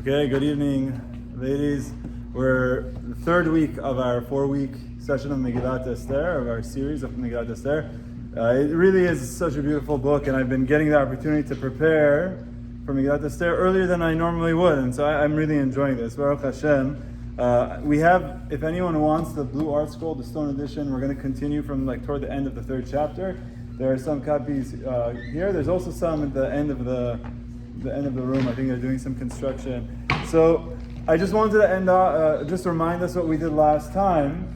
Okay, good evening, ladies. We're the third week of our 4-week session of Megillat Esther, of our series of Megillat Esther. It really is such a beautiful book, and I've been getting the opportunity to prepare for Megillat Esther earlier than I normally would, and so I'm really enjoying this. Baruch Hashem. We have, if anyone wants the blue art scroll, the stone edition, we're going to continue from toward the end of the third chapter. There are some copies here. There's also some at the end of the room. I think they're doing some construction. So I just wanted to end just remind us what we did last time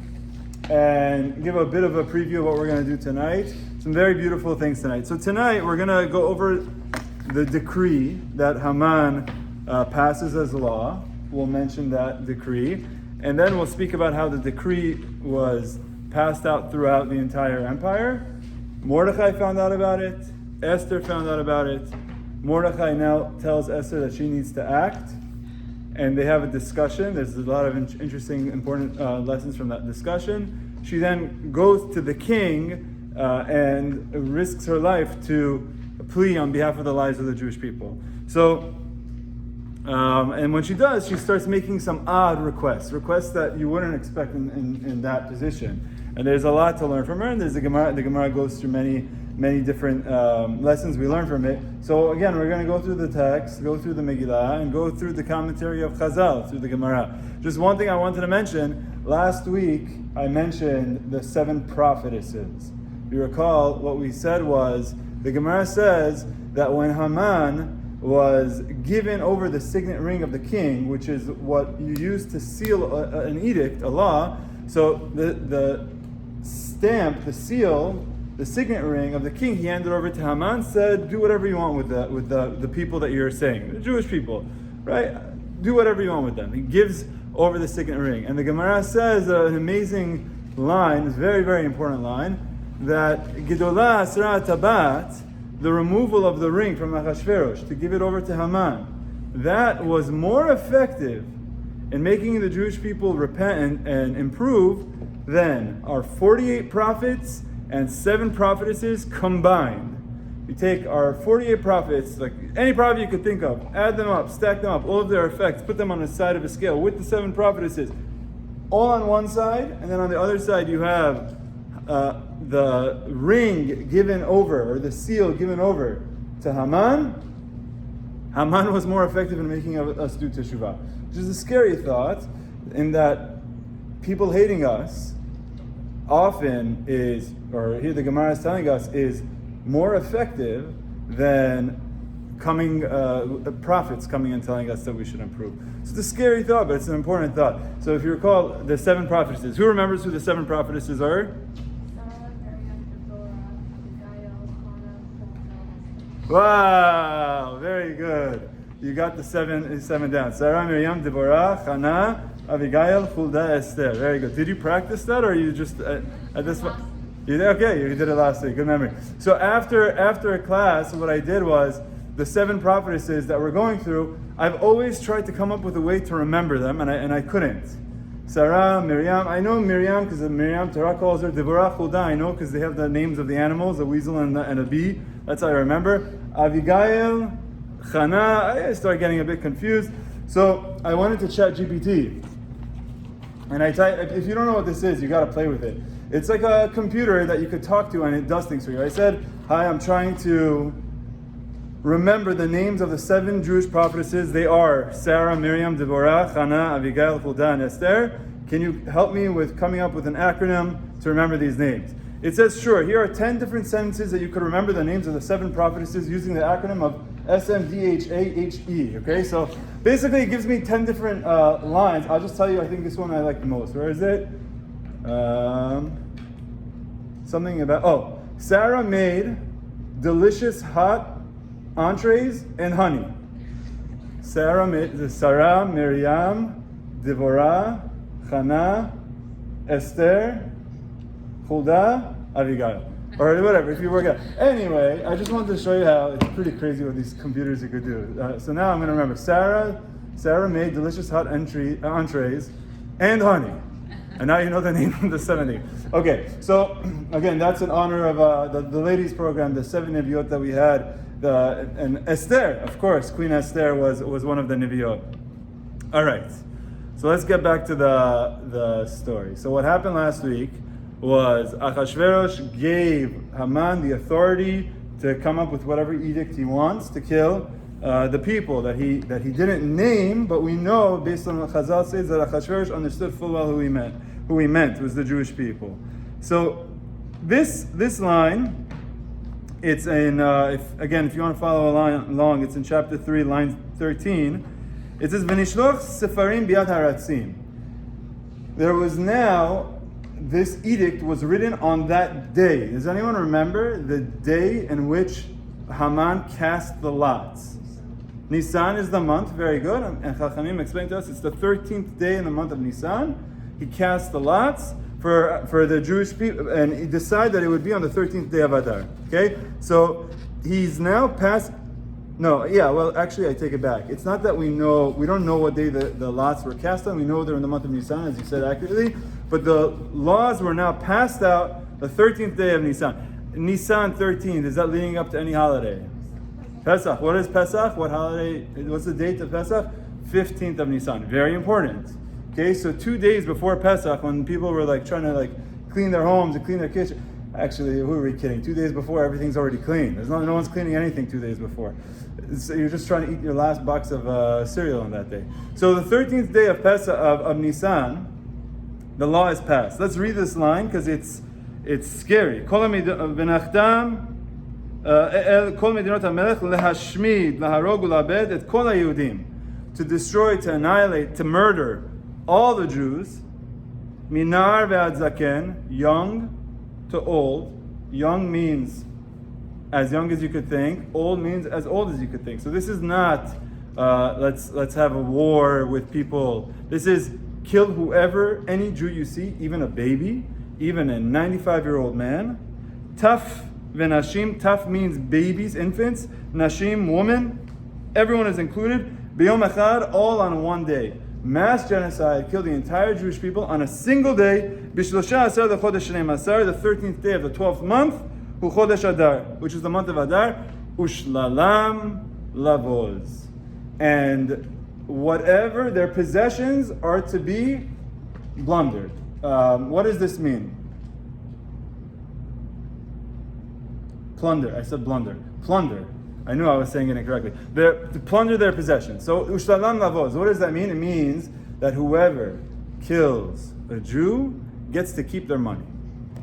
and give a bit of a preview of what we're going to do tonight. Some very beautiful things tonight. So tonight we're going to go over the decree that Haman passes as law. We'll mention that decree. And then we'll speak about how the decree was passed out throughout the entire empire. Mordechai found out about it. Esther found out about it. Mordechai now tells Esther that she needs to act, and they have a discussion. There's a lot of interesting, important lessons from that discussion. She then goes to the king and risks her life to plea on behalf of the lives of the Jewish people. So, and when she does, she starts making some odd requests that you wouldn't expect in that position. And there's a lot to learn from her, and there's the Gemara. The Gemara goes through many different lessons we learn from it. So again, we're going to go through the text, go through the Megillah, and go through the commentary of Chazal, through the Gemara. Just one thing I wanted to mention. Last week, I mentioned the 7 prophetesses. You recall, what we said was, the Gemara says that when Haman was given over the signet ring of the king, which is what you use to seal an edict, a law, so the stamp, the seal, the signet ring of the king, he handed over to Haman, said, do whatever you want with the people that you're saying, the Jewish people, right? Do whatever you want with them. He gives over the signet ring. And the Gemara says an amazing line, a very, very important line, that Gedolah Asra Tabat, the removal of the ring from Achashverosh, to give it over to Haman, that was more effective in making the Jewish people repent and improve than our 48 prophets and 7 prophetesses combined. You take our 48 prophets, like any prophet you could think of, add them up, stack them up, all of their effects, put them on the side of a scale with the 7 prophetesses, all on one side, and then on the other side you have the ring given over, or the seal given over to Haman. Haman was more effective in making us do teshuvah, which is a scary thought, in that people hating us often is, or here the Gemara is telling us, is more effective than prophets coming and telling us that we should improve. So it's a scary thought, but it's an important thought. So if you recall the 7 prophetesses, who remembers who the 7 prophetesses are? Wow, very good. You got the 7 down. Sarah, Miriam, Deborah, Hannah, Abigail, Huldah, Esther. Very good. Did you practice that, or you just at this point? You did? Okay, you did it last week. Good memory. So after a class, what I did was the 7 prophetesses that we're going through. I've always tried to come up with a way to remember them, and I couldn't. Sarah, Miriam. I know Miriam because Miriam, Torah calls her Deborah, Huldah. I know because they have the names of the animals, a weasel and a bee. That's how I remember. Abigail, Hannah. I started getting a bit confused. So I went into ChatGPT. And I typed, if you don't know what this is, you got to play with it. It's like a computer that you could talk to and it does things for you. I said, hi, I'm trying to remember the names of the 7 Jewish prophetesses. They are Sarah, Miriam, Deborah, Hannah, Abigail, Huldah, and Esther. Can you help me with coming up with an acronym to remember these names? It says, sure, here are 10 different sentences that you could remember the names of the 7 prophetesses using the acronym of SMDHAHE. Okay, so basically it gives me 10 different lines. I'll just tell you, I think this one I like the most. Where is it? Something about, Sarah made delicious hot entrees and honey. Sarah, Miriam, Deborah, Hannah, Esther, Huldah, Abigail. Or whatever, if you work out. Anyway, I just wanted to show you how it's pretty crazy what these computers you could do. So now I'm going to remember. Sarah made delicious hot entrees and honey. And now you know the name of the 70. Okay, so again, that's in honor of the ladies program, the 7 Neviot that we had. And Esther, of course, Queen Esther was one of the Neviot. All right. So let's get back to the story. So what happened last week was Achashverosh gave Haman the authority to come up with whatever edict he wants to kill the people that he didn't name, but we know based on what Chazal says that Achashverosh understood full well who he meant. Who he meant was the Jewish people. So this line, it's in if you want to follow along, it's in chapter 3, line 13. It says, "V'nishloch sefarim biad haratzim." There was now, this edict was written on that day. Does anyone remember the day in which Haman cast the lots? Nisan is the month, very good. And Chachamim explained to us it's the 13th day in the month of Nisan. He cast the lots for the Jewish people, and he decided that it would be on the 13th day of Adar. Okay? So he's now passed. No, actually I take it back. It's not that we don't know what day the lots were cast on. We know they're in the month of Nisan, as you said accurately. But the laws were now passed out the 13th day of Nisan. Nisan 13, is that leading up to any holiday? Pesach. What is Pesach? What holiday? What's the date of Pesach? 15th of Nisan. Very important. Okay, so 2 days before Pesach, when people were trying to clean their homes and clean their kitchen. Actually, who are we kidding? 2 days before, everything's already clean. No one's cleaning anything 2 days before. So you're just trying to eat your last box of cereal on that day. So the 13th day of Pesach of Nisan, the law is passed. Let's read this line because it's scary. Kol v'nachtam kol medinot hamelech lehashmid laharog ulabed et kol haYehudim, to destroy, to annihilate, to murder all the Jews, minar ve'ad zaken, young to old. Young means as young as you could think. Old means as old as you could think. So this is not let's have a war with people. This is kill whoever, any Jew you see, even a baby, even a 95-year-old man. Taf v'nashim. Taf means babies, infants. Nashim, woman. Everyone is included. B'yom echad, all on one day. Mass genocide, kill the entire Jewish people on a single day. B'shlosha asar l'chodesh shnei asar, the 13th day of the 12th month. Hu chodesh Adar, which is the month of Adar. Ushlalam lavoz. And whatever their possessions are to be plundered. What does this mean? Plunder. I said blunder. Plunder. I knew I was saying it incorrectly. To plunder their possessions. So, ushtalam lavoz. What does that mean? It means that whoever kills a Jew gets to keep their money,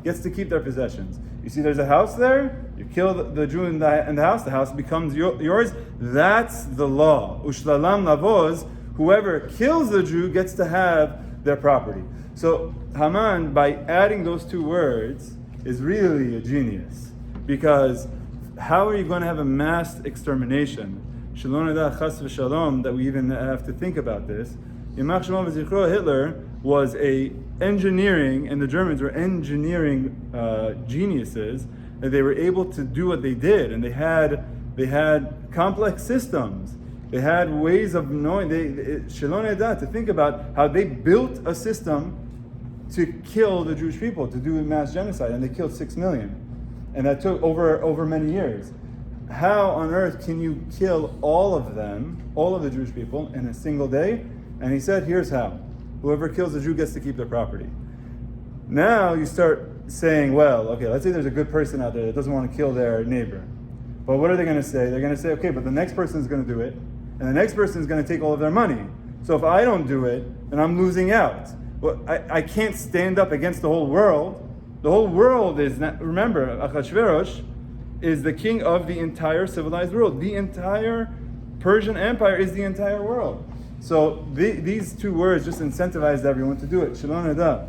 gets to keep their possessions. You see, there's a house there. You kill the Jew in the house becomes yours. That's the law. Ushtalam lavoz. Whoever kills the Jew gets to have their property. So Haman, by adding those two words, is really a genius, because how are you going to have a mass extermination? Shalom edah chas v'shalom, that we even have to think about this. Yimach Shemon v'zichro, Hitler was engineering, and the Germans were engineering geniuses, and they were able to do what they did, and they had complex systems. They had ways of knowing. Shalom edah, to think about how they built a system to kill the Jewish people, to do mass genocide, and they killed 6 million. And that took over many years. How on earth can you kill all of them, all of the Jewish people, in a single day? And he said, here's how. Whoever kills a Jew gets to keep their property. Now you start saying, well, okay, let's say there's a good person out there that doesn't want to kill their neighbor. But what are they going to say? They're going to say, okay, but the next person is going to do it, and the next person is going to take all of their money. So if I don't do it, then I'm losing out. Well, I can't stand up against the whole world. The whole world is not, remember, Achashverosh is the king of the entire civilized world. The entire Persian Empire is the entire world. So these two words just incentivized everyone to do it. Shalom edah,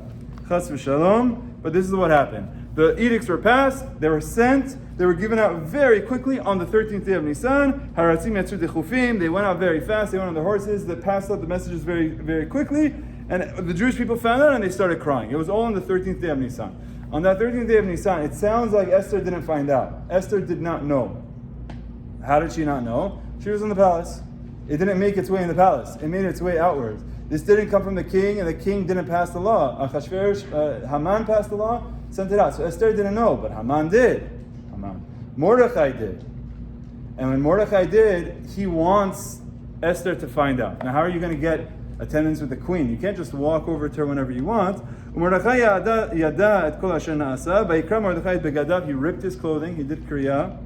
chas v'shalom. But this is what happened. The edicts were passed, they were sent, they were given out very quickly on the 13th day of Nisan. Haratzim yatzu dechufim, they went out very fast, they went on their horses, they passed out the messages very, very quickly. And the Jewish people found out and they started crying. It was all on the 13th day of Nisan. On that 13th day of Nisan, it sounds like Esther didn't find out. Esther did not know. How did she not know? She was in the palace. It didn't make its way in the palace. It made its way outwards. This didn't come from the king, and the king didn't pass the law. Haman passed the law, sent it out. So Esther didn't know, but Haman did. Mordechai did. And when Mordechai did, he wants Esther to find out. Now, how are you going to get attendance with the queen. You can't just walk over to her whenever you want. Mordechai yada et kol asher na'asa. Vayikra Mordechai et begadav. He ripped his clothing. He did kriya.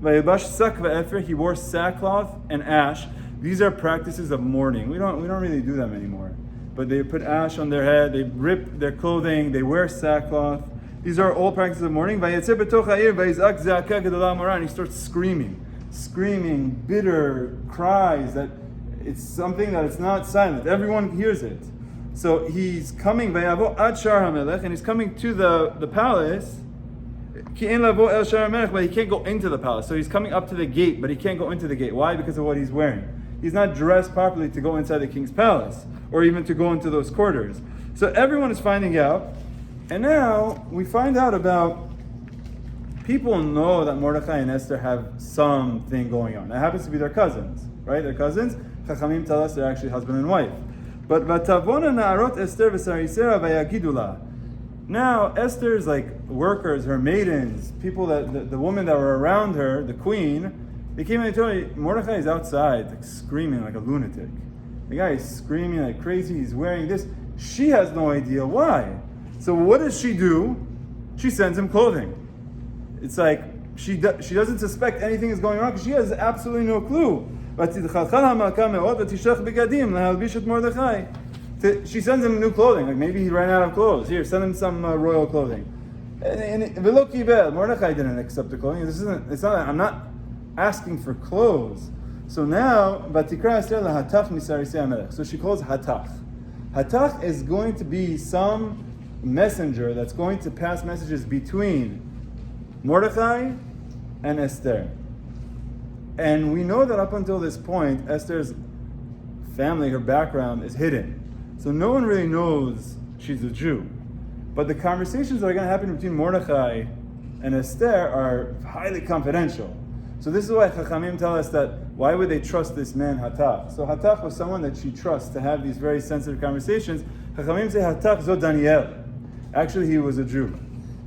Vayibash sak va'efer. He wore sackcloth and ash. These are practices of mourning. We don't really do them anymore. But they put ash on their head. They rip their clothing. They wear sackcloth. These are all practices of mourning. And he starts screaming bitter cries that it's something that it's not silent. Everyone hears it. So he's coming, and he's coming to the palace. But he can't go into the palace. So he's coming up to the gate, but he can't go into the gate. Why? Because of what he's wearing. He's not dressed properly to go inside the king's palace, or even to go into those quarters. So everyone is finding out. And now we find out about, people know that Mordechai and Esther have something going on. It happens to be their cousins, right? They're cousins. Chachamim tell us they're actually husband and wife. But vatavona na'arot Esther v'sarisera vayagidula. Now Esther's workers, her maidens, people that the women that were around her, the queen, they came and told her, Mordechai is outside, screaming like a lunatic. The guy is screaming like crazy. He's wearing this. She has no idea why. So what does she do? She sends him clothing. It's like she doesn't suspect anything is going wrong because she has absolutely no clue. She sends him new clothing. Like maybe he ran out of clothes. Here, send him some royal clothing. And Mordechai didn't accept the clothing. I'm not asking for clothes. So now, so she calls Hatach. Hatach is going to be some messenger that's going to pass messages between Mordechai and Esther. And we know that up until this point, Esther's family, her background is hidden. So no one really knows she's a Jew. But the conversations that are going to happen between Mordechai and Esther are highly confidential. So this is why Chachamim tell us that why would they trust this man Hatach? So Hatach was someone that she trusts to have these very sensitive conversations. Chachamim say Hatach zo Daniel. Actually, he was a Jew.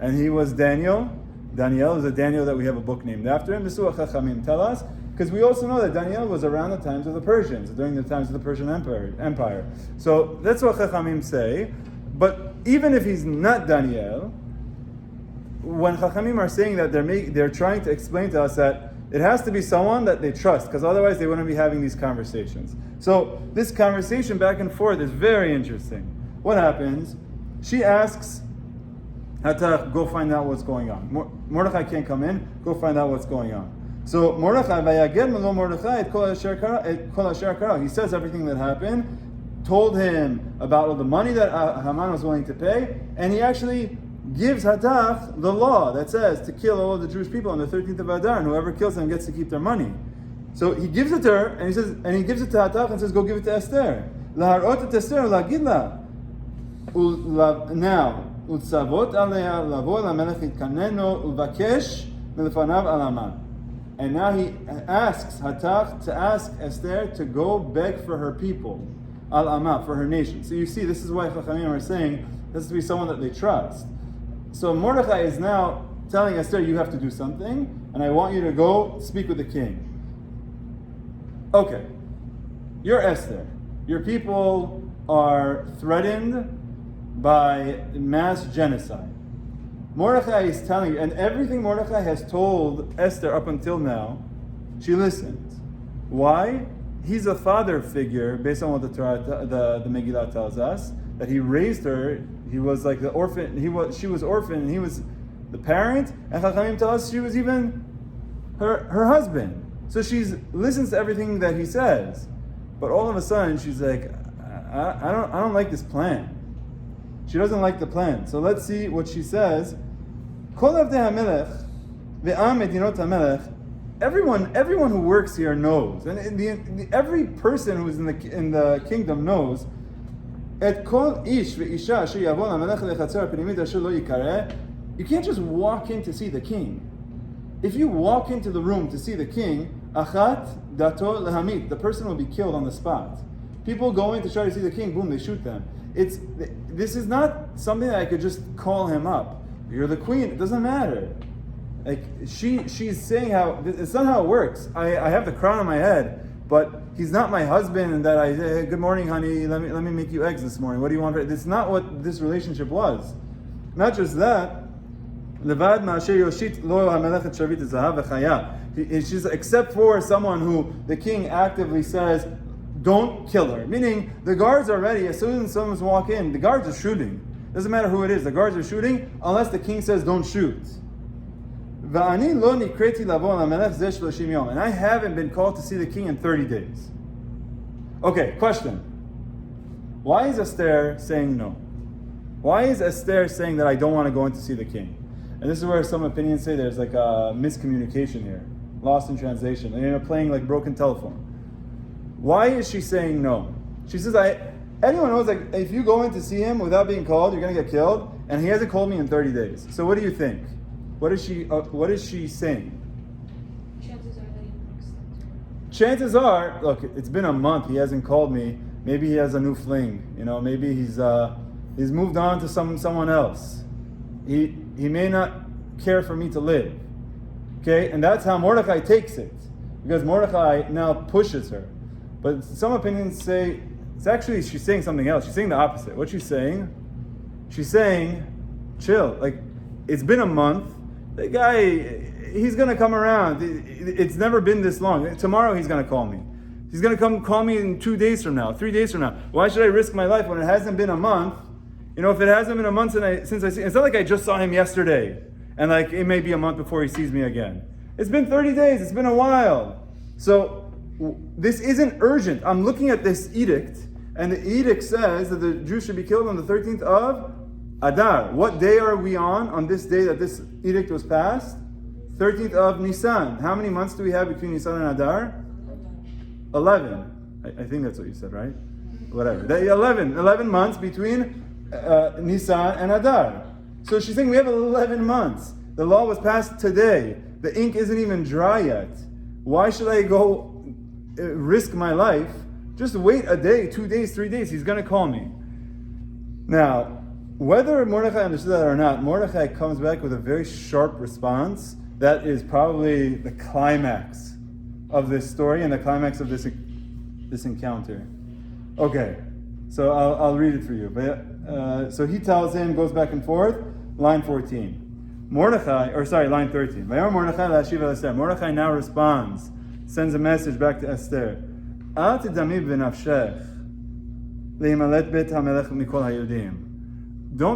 And he was Daniel. Daniel is a Daniel that we have a book named after him. This is what Chachamim tell us. Because we also know that Daniel was around the times of the Persians, during the times of the Persian Empire. So that's what Chachamim say. But even if he's not Daniel, when Chachamim are saying that they're trying to explain to us that it has to be someone that they trust, because otherwise they wouldn't be having these conversations. So this conversation back and forth is very interesting. What happens? She asks Hatach, go find out what's going on. Mordechai can't come in, go find out what's going on. So Mordechai, he says everything that happened, told him about all the money that Haman was willing to pay, and he actually gives Hatach the law that says to kill all of the Jewish people on the 13th of Adar, and whoever kills them gets to keep their money. So he gives it to her, and he gives it to Hatach and says, go give it to Esther. Laharot et Esther lagidla. Now, utzavot alea lavo lamelech itkaneno uvakesh milefanav alaman. And now he asks Hatach to ask Esther to go beg for her people, al-amah, for her nation. So you see, this is why Chachamim are saying this has to be someone that they trust. So Mordechai is now telling Esther, you have to do something, and I want you to go speak with the king. Okay, you're Esther. Your people are threatened by mass genocide. Mordechai is telling you, and everything Mordechai has told Esther up until now, she listens. Why? He's a father figure, based on what the Torah, the Megillah tells us, that he raised her. He was like the orphan. She was orphan, and he was the parent. And Chachamim tell us she was even her husband. So she listens to everything that he says, but all of a sudden she's like, I don't like this plan. She doesn't like the plan. So let's see what she says. Everyone who works here knows, and every person who is in the kingdom knows. You can't just walk in to see the king. If you walk into the room to see the king, the person will be killed on the spot. People go in to try to see the king, boom, they shoot them. This is not something that I could just call him up. You're the queen, it doesn't matter. Like she's saying how it's not how it works. I have the crown on my head, but he's not my husband and that I say, hey, good morning, honey, let me make you eggs this morning. What do you want? This is not what this relationship was. Not just that, it's just except for someone who the king actively says, don't kill her. Meaning, the guards are ready. As soon as someone's walk in, the guards are shooting. Doesn't matter who it is. The guards are shooting unless the king says, don't shoot. And I haven't been called to see the king in 30 days. Okay, question. Why is Esther saying no? Why is Esther saying that I don't want to go in to see the king? And this is where some opinions say there's like a miscommunication here. Lost in translation. And they're playing like broken telephone. Why is she saying no? She says, anyone knows, like, if you go in to see him without being called, you're going to get killed, and he hasn't called me in 30 days. So what do you think? What is she saying? Chances are that he won't accept her. Chances are, look, it's been a month, he hasn't called me. Maybe he has a new fling. Maybe he's moved on to someone else. He may not care for me to live. Okay? And that's how Mordechai takes it. Because Mordechai now pushes her. But some opinions say, she's saying something else. She's saying the opposite. What she's saying? She's saying, chill. Like, it's been a month. The guy, he's going to come around. It's never been this long. Tomorrow he's going to call me. He's going to come call me in 2 days from now, 3 days from now. Why should I risk my life when it hasn't been a month? If it hasn't been a month since I see, it's not like I just saw him yesterday. And like, it may be a month before he sees me again. It's been 30 days. It's been a while. So, this isn't urgent. I'm looking at this edict, and the edict says that the Jews should be killed on the 13th of Adar. What day are we on this day that this edict was passed? 13th of Nisan. How many months do we have between Nisan and Adar? 11. I think that's what you said, right? Whatever. 11 months between Nisan and Adar. So she's saying we have 11 months. The law was passed today. The ink isn't even dry yet. Why should I go risk my life? Just wait a day, 2 days, 3 days. He's going to call me. Now, whether Mordechai understood that or not, Mordechai comes back with a very sharp response that is probably the climax of this story and the climax of this encounter. Okay, so I'll read it for you. But so he tells him, goes back and forth. Line 14. Line 13. Mordechai now responds, sends a message back to Esther. Don't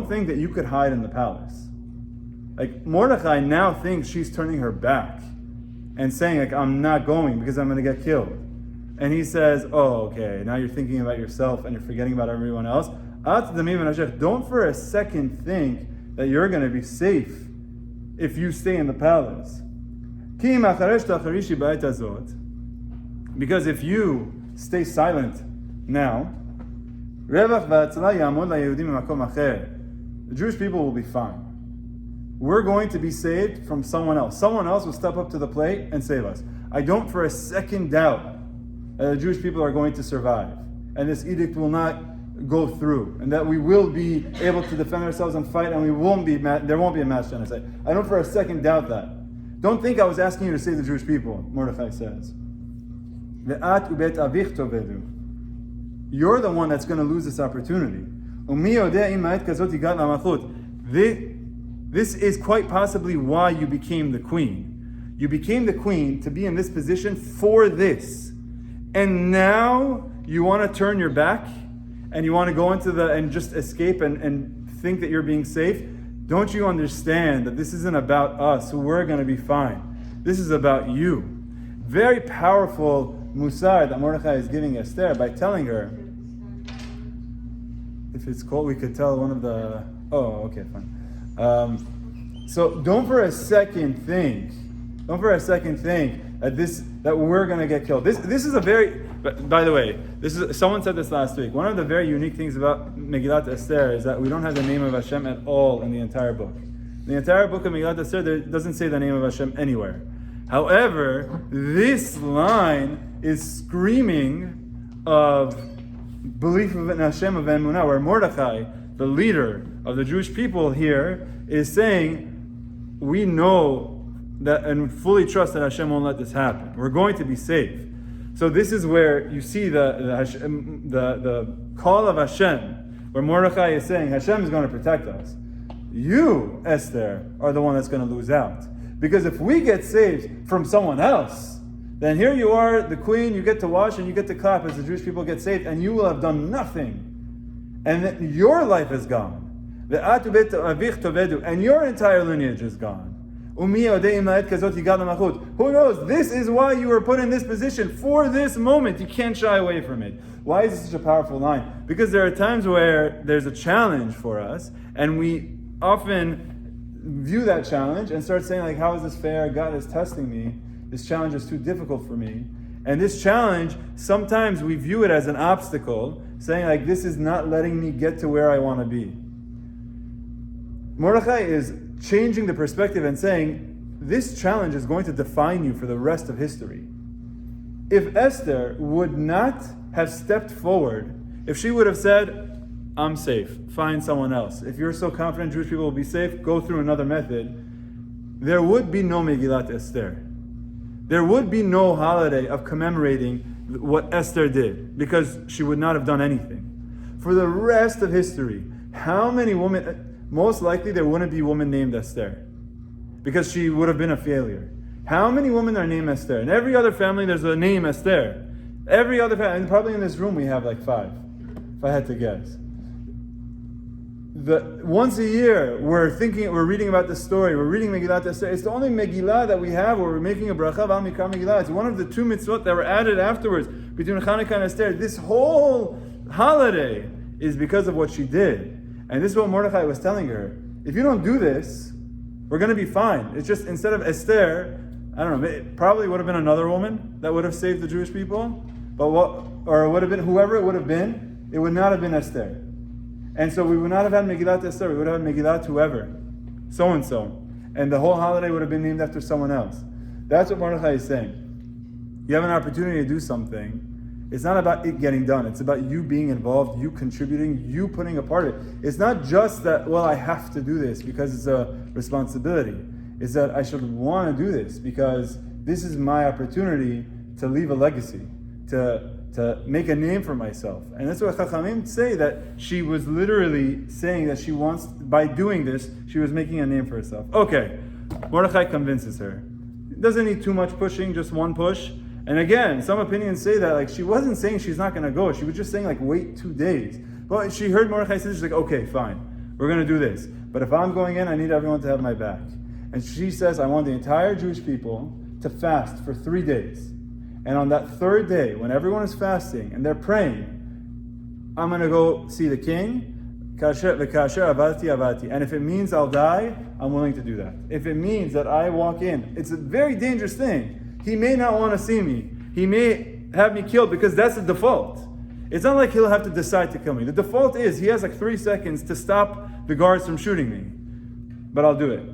think that you could hide in the palace. Like, Mordechai now thinks she's turning her back and saying, like, I'm not going because I'm going to get killed. And he says, oh, okay, now you're thinking about yourself and you're forgetting about everyone else. Don't for a second think that you're going to be safe if you stay in the palace. Because if you stay silent now, the Jewish people will be fine. We're going to be saved from someone else. Someone else will step up to the plate and save us. I don't for a second doubt that the Jewish people are going to survive. And this edict will not go through. And that we will be able to defend ourselves and fight, and there won't be a mass genocide. I don't for a second doubt that. Don't think I was asking you to save the Jewish people, Mordechai says. You're the one that's going to lose this opportunity. This is quite possibly why you became the queen. You became the queen to be in this position for this. And now you want to turn your back and you want to go into and just escape and think that you're being safe. Don't you understand that this isn't about us, so we're going to be fine. This is about you. Very powerful musar that Mordechai is giving Esther by telling her, if it's cold, we could tell one of the, oh, okay, fine. So don't for a second think that we're going to get killed. This is a very, by the way, someone said this last week. One of the very unique things about Megillat Esther is that we don't have the name of Hashem at all in the entire book. The entire book of Megillat Esther doesn't say the name of Hashem anywhere. However, this line is screaming of belief in Hashem of Emunah, where Mordechai, the leader of the Jewish people here, is saying, we know that and fully trust that Hashem won't let this happen. We're going to be safe. So this is where you see the call of Hashem, where Mordechai is saying, Hashem is going to protect us. You, Esther, are the one that's going to lose out. Because if we get saved from someone else, then here you are, the queen, you get to watch and you get to clap as the Jewish people get saved, and you will have done nothing. And then your life is gone. And your entire lineage is gone. Who knows? This is why you were put in this position for this moment. You can't shy away from it. Why is this such a powerful line? Because there are times where there's a challenge for us, and we often view that challenge and start saying, like, how is this fair? God is testing me. This challenge is too difficult for me. And this challenge, sometimes we view it as an obstacle, saying, like, this is not letting me get to where I want to be. Mordechai is changing the perspective and saying, this challenge is going to define you for the rest of history. If Esther would not have stepped forward, if she would have said, I'm safe, find someone else. If you're so confident Jewish people will be safe, go through another method. There would be no Megillat Esther. There would be no holiday of commemorating what Esther did, because she would not have done anything. For the rest of history, how many women... Most likely there wouldn't be a woman named Esther, because she would have been a failure. How many women are named Esther? In every other family there's a name Esther. Every other family, and probably in this room we have like 5, if I had to guess. Once a year we're reading about this story, we're reading Megillat Esther. It's the only Megillah that we have where we're making a bracha v'al mikra Megillah. It's one of the 2 mitzvot that were added afterwards between Hanukkah and Esther. This whole holiday is because of what she did. And this is what Mordechai was telling her. If you don't do this, we're going to be fine. It's just, instead of Esther, I don't know, it probably would have been another woman that would have saved the Jewish people. Or it would have been, whoever it would have been, it would not have been Esther. And so we would not have had Megillat Esther, we would have had Megillat whoever, so-and-so. And the whole holiday would have been named after someone else. That's what Mordechai is saying. You have an opportunity to do something. It's not about it getting done. It's about you being involved, you contributing, you putting a part of it. It's not just that, well, I have to do this because it's a responsibility. It's that I should want to do this because this is my opportunity to leave a legacy, to make a name for myself. And that's what Chachamim say, that she was literally saying that she wants, by doing this, she was making a name for herself. Okay, Mordechai convinces her. It doesn't need too much pushing, just one push. And again, some opinions say that, like, she wasn't saying she's not going to go. She was just saying, like, wait 2 days. But she heard Mordechai say this, she's like, okay, fine, we're going to do this. But if I'm going in, I need everyone to have my back. And she says, I want the entire Jewish people to fast for 3 days. And on that 3rd day, when everyone is fasting and they're praying, I'm going to go see the king. And if it means I'll die, I'm willing to do that. If it means that I walk in, it's a very dangerous thing. He may not want to see me. He may have me killed because that's the default. It's not like he'll have to decide to kill me. The default is he has like 3 seconds to stop the guards from shooting me. But I'll do it.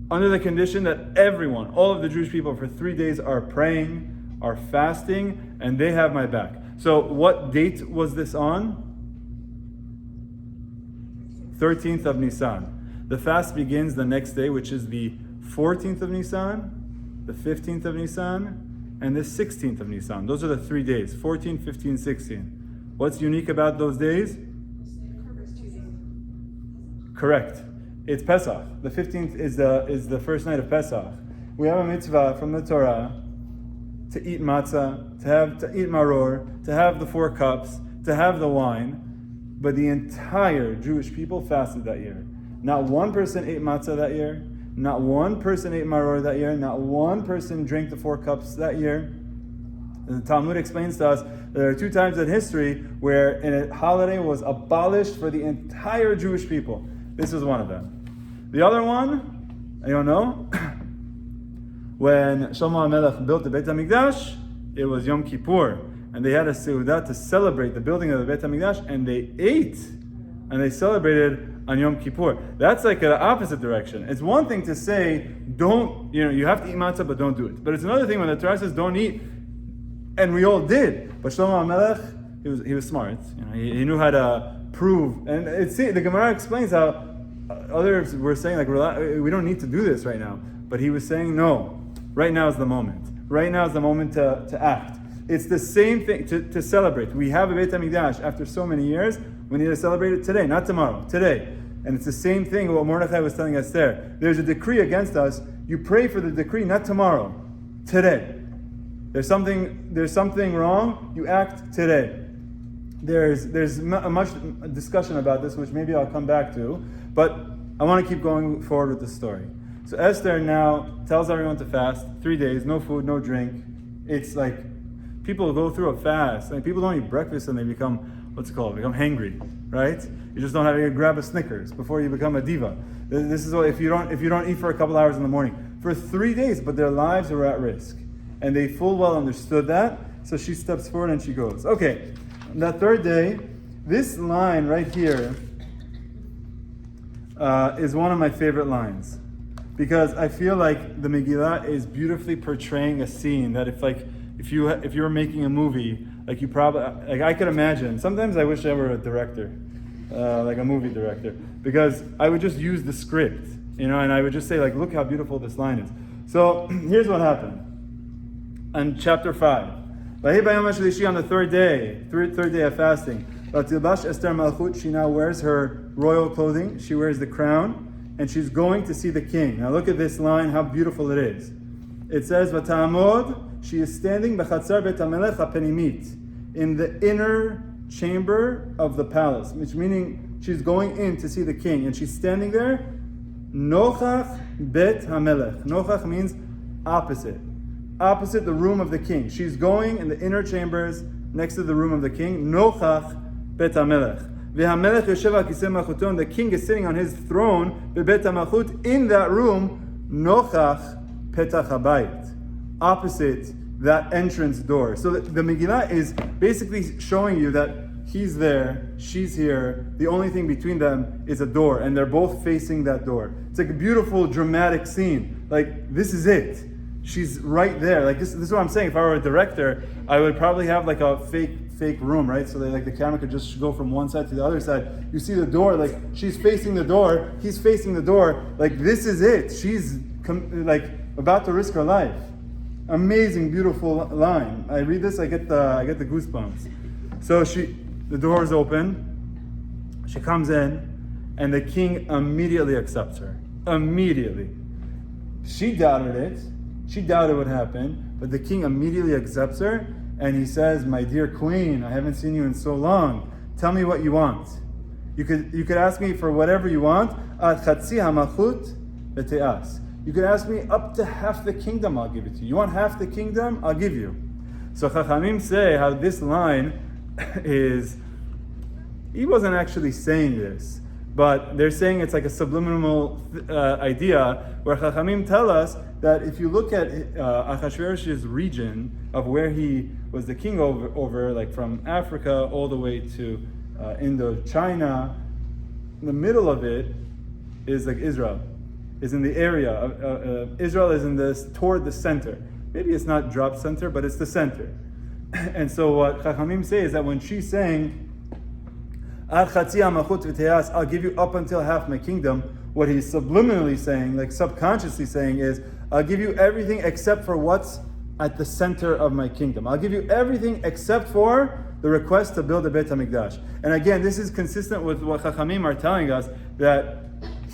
Under the condition that everyone, all of the Jewish people for 3 days are praying, are fasting, and they have my back. So what date was this on? 13th of Nisan. The fast begins the next day, which is the 14th of Nisan, the 15th of Nisan, and the 16th of Nisan. Those are the 3 days, 14, 15, 16. What's unique about those days? Correct. It's Pesach. The 15th is the first night of Pesach. We have a mitzvah from the Torah to eat matzah, to eat maror, to have the 4 cups, to have the wine. But the entire Jewish people fasted that year. Not one person ate matzah that year. Not one person ate maror that year. Not one person drank the 4 cups that year. And the Talmud explains to us that there are 2 times in history where a holiday was abolished for the entire Jewish people. This is one of them. The other one, I don't know. When Shlomo HaMelech built the Beit HaMikdash, it was Yom Kippur. And they had a seudah to celebrate the building of the Beit HaMikdash, and they ate. And they celebrated on Yom Kippur. That's like an opposite direction. It's one thing to say, you have to eat matzah, but don't do it. But it's another thing when the Torah says, don't eat. And we all did. But Shlomo HaMelech, he was smart. He knew how to prove. And the Gemara explains how others were saying, like, we don't need to do this right now. But he was saying, no, right now is the moment. right now is the moment to act. It's the same thing to celebrate. We have a Beit HaMikdash after so many years. We need to celebrate it today, not tomorrow, today. And it's the same thing what Mordechai was telling Esther. There's a decree against us. You pray for the decree, not tomorrow, today. There's something wrong. You act today. There's much discussion about this, which maybe I'll come back to. But I want to keep going forward with the story. So Esther now tells everyone to fast 3 days, no food, no drink. It's like people go through a fast. Like people don't eat breakfast and they become become hangry, right? You just don't have to grab a Snickers before you become a diva. This is what if you don't eat for a couple hours in the morning for 3 days, but their lives are at risk, and they full well understood that. So she steps forward and she goes, okay. On that third day, this line right here is one of my favorite lines, because I feel like the Megillah is beautifully portraying a scene that if you were making a movie, like you probably, like I could imagine. Sometimes I wish I were a director, like a movie director, because I would just use the script, and I would just say like, look how beautiful this line is. So here's what happened. On chapter 5, on the third day of fasting, she now wears her royal clothing, she wears the crown, and she's going to see the king. Now look at this line, how beautiful it is. It says, "V'ta'amod," she is standing b'chatzar beit hamelech hapenimit, in the inner chamber of the palace, which meaning she's going in to see the king, and she's standing there. Nochach bet hamelech. Nochach means opposite the room of the king. She's going in the inner chambers next to the room of the king. Nochach bet hamelech. V'hamelech yoshev al kisei malchuto, and the king is sitting on his throne bebet hamalchut, in that room. Nochach petach habayit, opposite that entrance door. So the Megillah is basically showing you that he's there, she's here, the only thing between them is a door, and they're both facing that door. It's like a beautiful dramatic scene. Like, this is it. She's right there. Like this is what I'm saying. If I were a director, I would probably have like a fake room, right? So that like the camera could just go from one side to the other side. You see the door, like she's facing the door, he's facing the door. Like this is it. She's like about to risk her life. Amazing, beautiful line. I read this, I get the goosebumps. So the door is open. She comes in, and the king immediately accepts her. Immediately. She doubted it. She doubted what happened, but the king immediately accepts her, and he says, "My dear queen, I haven't seen you in so long. Tell me what you want. You could ask me for whatever you want. Ad chatzi hamalchut v'te'as. You could ask me up to half the kingdom, I'll give it to you. You want half the kingdom? I'll give you." So Chachamim say how this line is, he wasn't actually saying this, but they're saying it's like a subliminal idea, where Chachamim tell us that if you look at Achashverosh's region of where he was the king over like from Africa all the way to Indochina, the middle of it is like Israel, is in the area of Israel is toward the center. Maybe it's not drop center, but it's the center. And so what Chachamim say is that when she's saying, I'll give you up until half my kingdom, what he's subliminally saying, like subconsciously saying, is I'll give you everything except for what's at the center of my kingdom. I'll give you everything except for the request to build a Beit HaMikdash. And again, this is consistent with what Chachamim are telling us, that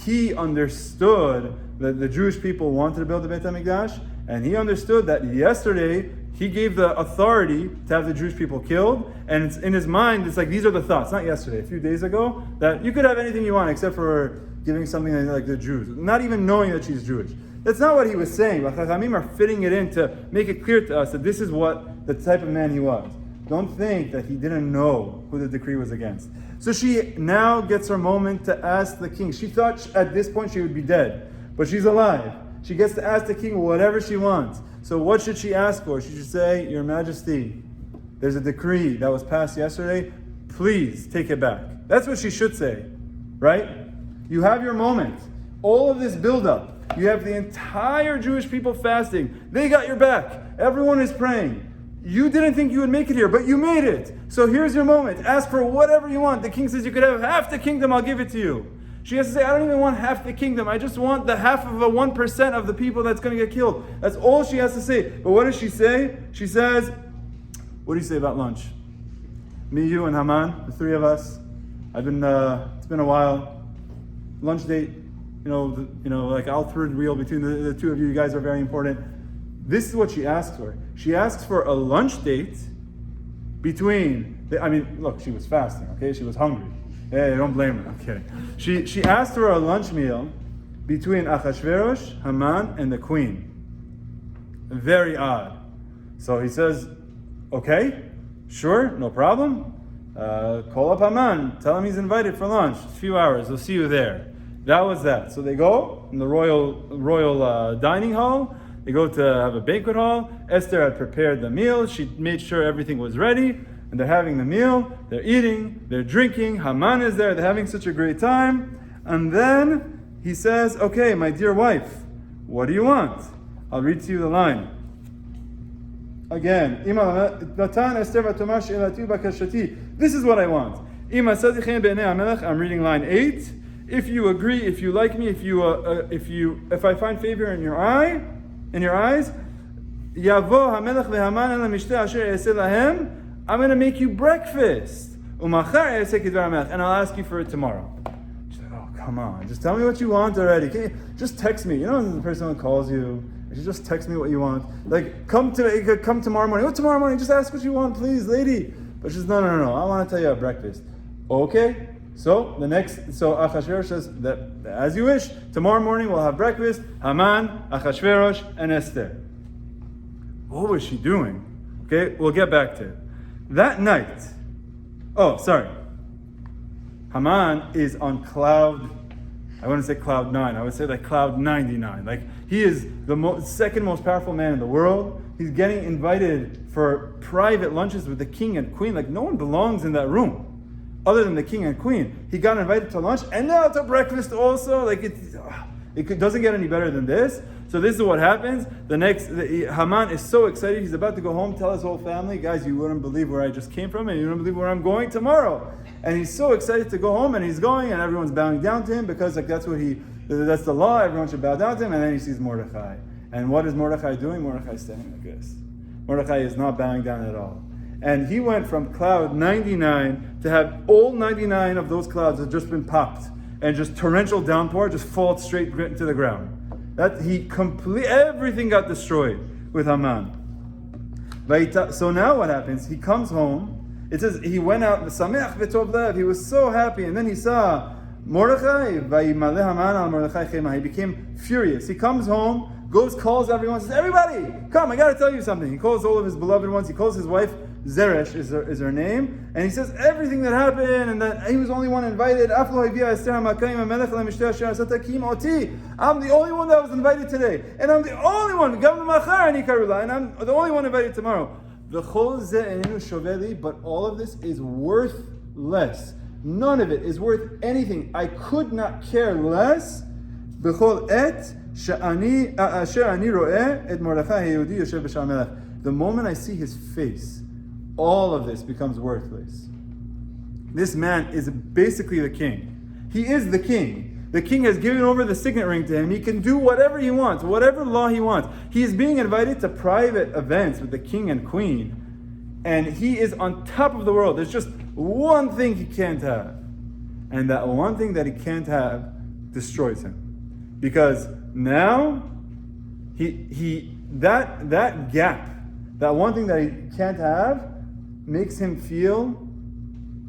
he understood that the Jewish people wanted to build a Beit HaMikdash, and he understood that yesterday he gave the authority to have the Jewish people killed, and it's in his mind, it's like these are the thoughts, not yesterday, a few days ago, that you could have anything you want except for giving something like the Jews, not even knowing that she's Jewish. That's not what he was saying, but Chachamim are fitting it in to make it clear to us that this is what the type of man he was. Don't think that he didn't know who the decree was against. So she now gets her moment to ask the king. She thought at this point she would be dead, but she's alive. She gets to ask the king whatever she wants. So what should she ask for? She should say, Your Majesty, there's a decree that was passed yesterday. Please take it back. That's what she should say, right? You have your moment. All of this buildup. You have the entire Jewish people fasting. They got your back. Everyone is praying. You didn't think you would make it here, but you made it. So here's your moment. Ask for whatever you want. The king says you could have half the kingdom, I'll give it to you. She has to say, I don't even want half the kingdom. I just want the half of a 1% of the people that's going to get killed. That's all she has to say. But what does she say? She says, what do you say about lunch? Me, you, and Haman, the three of us. It's been a while. Lunch date. Like I'll thread reel between the two of you. You guys are very important. This is what she asks for. She asks for a lunch date between, look, she was fasting, okay? She was hungry. Hey, don't blame her, I'm kidding. She asked for a lunch meal between Achashverosh, Haman, and the queen. Very odd. So he says, okay, sure, no problem. Call up Haman, tell him he's invited for lunch. A few hours, we'll see you there. That was that. So they go in the royal dining hall. They go to have a banquet hall. Esther had prepared the meal. She made sure everything was ready. And they're having the meal. They're eating. They're drinking. Haman is there. They're having such a great time. And then he says, okay, my dear wife, what do you want? I'll read to you the line. Again, this is what I want. I'm reading line 8. If you agree, if you like me, if I find favor in your eyes, I'm going to make you breakfast, and I'll ask you for it tomorrow. She's like, oh, come on, just tell me what you want already. Can you just text me? You know, the person who calls you, you just text me what you want. Like, come tomorrow morning. Oh, tomorrow morning, just ask what you want, please, lady. But she's no, I want to tell you at breakfast. Okay. So Achashverosh says that as you wish, tomorrow morning we'll have breakfast. Haman, Achashverosh, and Esther. What was she doing? Okay, we'll get back to it. That night, Haman is on I wouldn't say cloud 9, I would say like cloud 99. Like, he is the second most powerful man in the world. He's getting invited for private lunches with the king and queen. Like, no one belongs in that room other than the king and queen. He got invited to lunch and now to breakfast also. Like, it doesn't get any better than this. So this is what happens. Haman is so excited. He's about to go home, tell his whole family, guys, you wouldn't believe where I just came from, and you wouldn't believe where I'm going tomorrow. And he's so excited to go home, and he's going, and everyone's bowing down to him because that's the law. Everyone should bow down to him. And then he sees Mordechai. And what is Mordechai doing? Mordechai is standing like this. Mordechai is not bowing down at all. And he went from cloud 99 to have all 99 of those clouds have just been popped, and just torrential downpour just falls straight to the ground. Everything got destroyed with Haman. So now what happens? He comes home. It says he went out, he was so happy, and then he saw Mordechai, he became furious. He comes home, calls everyone, says, everybody, come, I got to tell you something. He calls all of his beloved ones, he calls his wife, Zeresh is her name, and he says everything that happened, and that he was the only one invited. I'm the only one that was invited today, and I'm the only one, and I'm the only one invited tomorrow. But all of this is worthless. None of it is worth anything. I could not care less. The moment I see his face, all of this becomes worthless. This man is basically the king. He is the king. The king has given over the signet ring to him. He can do whatever he wants, whatever law he wants. He is being invited to private events with the king and queen, and he is on top of the world. There's just one thing he can't have, and that one thing that he can't have destroys him, because now that gap, that one thing that he can't have, makes him feel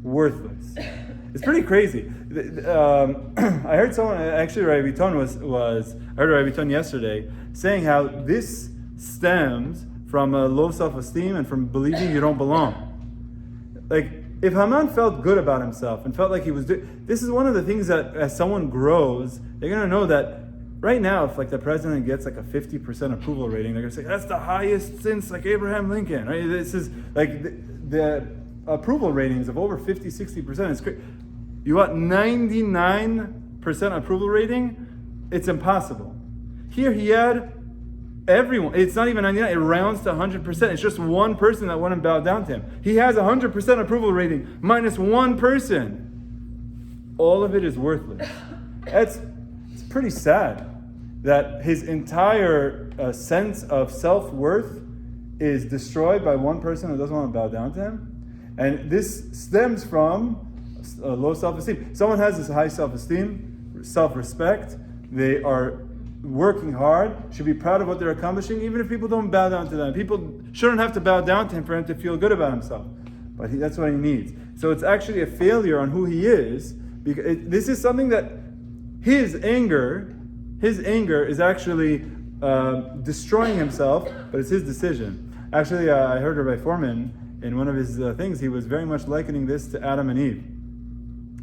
worthless. It's pretty crazy. I heard someone, actually Rabbi Ton I heard Rabbi Ton yesterday saying how this stems from a low self-esteem and from believing you don't belong. Like, if Haman felt good about himself and felt like he was this is one of the things that as someone grows, they're going to know that right now, if like the president gets like a 50% approval rating, they're going to say, that's the highest since like Abraham Lincoln, right? This is like the approval ratings of over 50, 60%. It's crazy. You want 99% approval rating? It's impossible. Here he had everyone. It's not even 99, it rounds to 100%. It's just one person that wouldn't bow down to him. He has 100% approval rating, minus one person. All of it is worthless. It's pretty sad that his entire sense of self-worth is destroyed by one person who doesn't want to bow down to him. And this stems from low self-esteem. Someone has this high self-esteem, self-respect. They are working hard, should be proud of what they're accomplishing, even if people don't bow down to them. People shouldn't have to bow down to him for him to feel good about himself. But that's what he needs. So it's actually a failure on who he is, because this is something that his anger is actually destroying himself, but it's his decision. Actually, I heard Rabbi Foreman in one of his things, he was very much likening this to Adam and Eve,